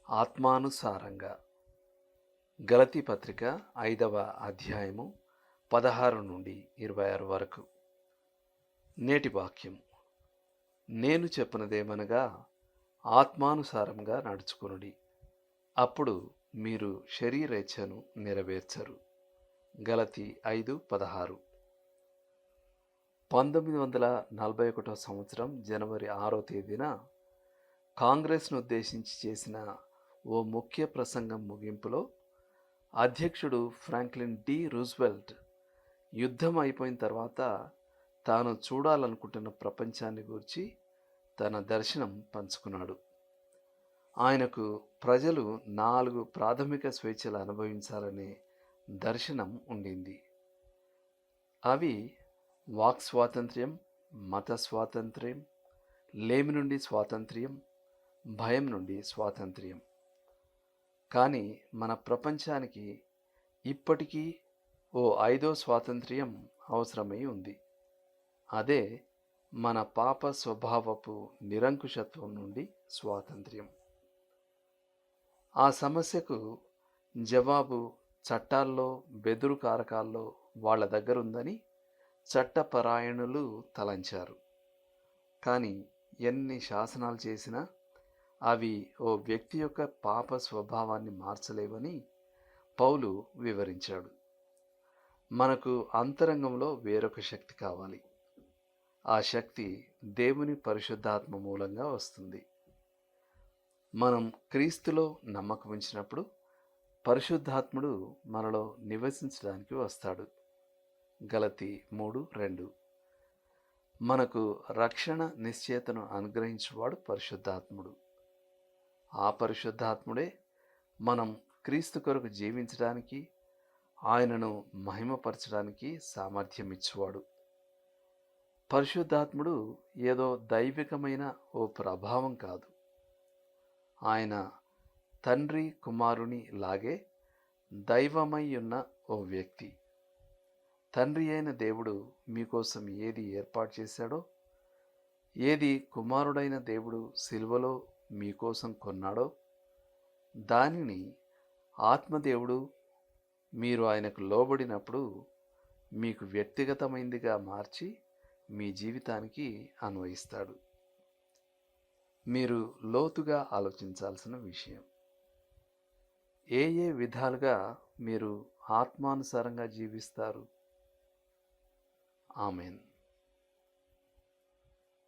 ఆత్మానుసారంగా గలతీ పత్రిక 5వ అధ్యాయము 16 నుండి 26 వరకు. నేటి వాక్యం: నేను చెప్పినదేమనగా, ఆత్మానుసారంగా నడుచుకొనుడి, అప్పుడు మీరు శరీరేచ్ఛను నెరవేర్చరు. గలతీ 5:16. 1941 సంవత్సరం జనవరి 6వ తేదీన కాంగ్రెస్ను ఉద్దేశించి చేసిన ఓ ముఖ్య ప్రసంగం ముగింపులో అధ్యక్షుడు ఫ్రాంక్లిన్ డి రూజ్వెల్ట్ యుద్ధం అయిపోయిన తర్వాత తాను చూడాలనుకుంటున్న ప్రపంచాన్ని గూర్చి తన దర్శనం పంచుకున్నాడు. ఆయనకు ప్రజలు 4 ప్రాథమిక స్వేచ్ఛలు అనుభవించాలనే దర్శనం ఉండింది. అవి వాక్ స్వాతంత్ర్యం, మత స్వాతంత్ర్యం, లేమి నుండి స్వాతంత్ర్యం, భయం నుండి స్వాతంత్ర్యం. కానీ మన ప్రపంచానికి ఇప్పటికీ ఓ 5వ స్వాతంత్ర్యం అవసరమై ఉంది. అదే మన పాప స్వభావపు నిరంకుశత్వం నుండి స్వాతంత్ర్యం. ఆ సమస్యకు జవాబు చట్టాల్లో, బెదురు కారకాల్లో వాళ్ళ దగ్గరుందని చట్టపరాయణులు తలంచారు. కానీ ఎన్ని శాసనాలు చేసినా అవి ఓ వ్యక్తి యొక్క పాప స్వభావాన్ని మార్చలేవని పౌలు వివరించాడు. మనకు అంతరంగంలో వేరొక శక్తి కావాలి. ఆ శక్తి దేవుని పరిశుద్ధాత్మ మూలంగా వస్తుంది. మనం క్రీస్తులో నమ్మకం ఉంచినప్పుడు పరిశుద్ధాత్ముడు మనలో నివసించడానికి వస్తాడు. గలతీ 3:2. మనకు రక్షణ నిశ్చయతను అనుగ్రహించువాడు పరిశుద్ధాత్ముడు. ఆ పరిశుద్ధాత్ముడే మనం క్రీస్తు కొరకు జీవించడానికి, ఆయనను మహిమపరచడానికి సామర్థ్యం ఇచ్చేవాడు. పరిశుద్ధాత్ముడు ఏదో దైవికమైన ఓ ప్రభావం కాదు. ఆయన తండ్రి కుమారుని లాగే దైవమై ఉన్న ఓ వ్యక్తి. తండ్రి అయిన దేవుడు మీకోసం ఏది ఏర్పాటు చేశాడో, ఏది కుమారుడైన దేవుడు సిలువలో మీకోసం కొన్నాడో, దానిని ఆత్మదేవుడు మీరు ఆయనకు లోబడినప్పుడు మీకు వ్యక్తిగతమైనదిగా మార్చి మీ జీవితానికి అన్వయిస్తాడు. మీరు లోతుగా ఆలోచించాల్సిన విషయం: ఏ విధాలుగా మీరు ఆత్మానుసారంగా జీవిస్తారు? ఆమేన్.